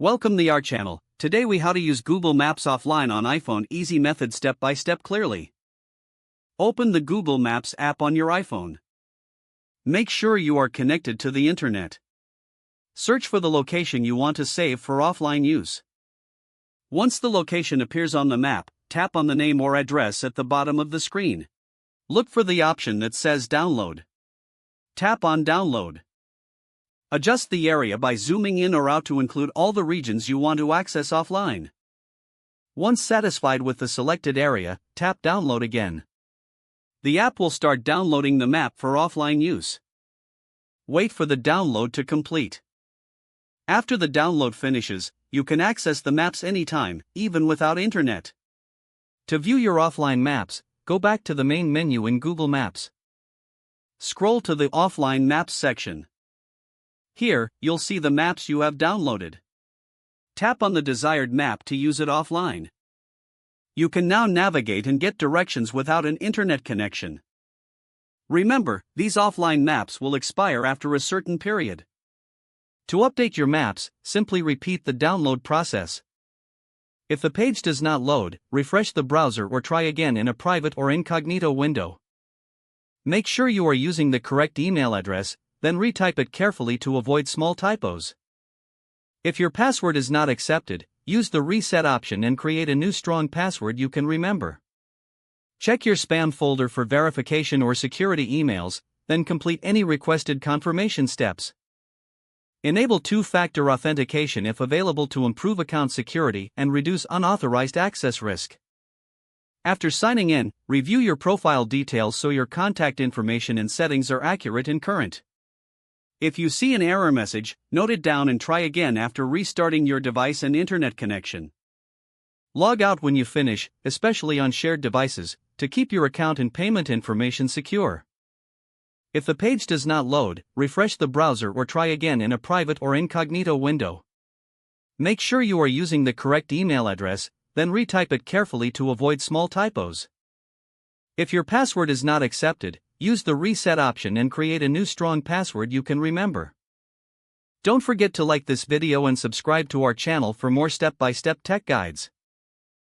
Welcome to our channel. Today we how to use Google Maps offline on iPhone. Easy method, step by step, clearly. Open the Google Maps app on your iPhone. Make sure you are connected to the internet. Search for the location you want to save for offline use. Once the location appears on the map, tap on the name or address at the bottom of the screen. Look for the option that says download. Tap on download. Adjust the area by zooming in or out to include all the regions you want to access offline. Once satisfied with the selected area, tap download again. The app will start downloading the map for offline use. Wait for the download to complete. After the download finishes, you can access the maps anytime, even without internet. To view your offline maps, go back to the main menu in Google Maps. Scroll to the Offline Maps section. Here, you'll see the maps you have downloaded. Tap on the desired map to use it offline. You can now navigate and get directions without an internet connection. Remember, these offline maps will expire after a certain period. To update your maps, simply repeat the download process. If the page does not load, refresh the browser or try again in a private or incognito window. Make sure you are using the correct email address, then retype it carefully to avoid small typos. If your password is not accepted, use the reset option and create a new strong password you can remember. Check your spam folder for verification or security emails, then complete any requested confirmation steps. Enable two-factor authentication if available to improve account security and reduce unauthorized access risk. After signing in, review your profile details so your contact information and settings are accurate and current. If you see an error message, note it down and try again after restarting your device and internet connection. Log out when you finish, especially on shared devices, to keep your account and payment information secure. If the page does not load, refresh the browser or try again in a private or incognito window. Make sure you are using the correct email address, then retype it carefully to avoid small typos. If your password is not accepted, use the reset option and create a new strong password you can remember. Don't forget to like this video and subscribe to our channel for more step-by-step tech guides.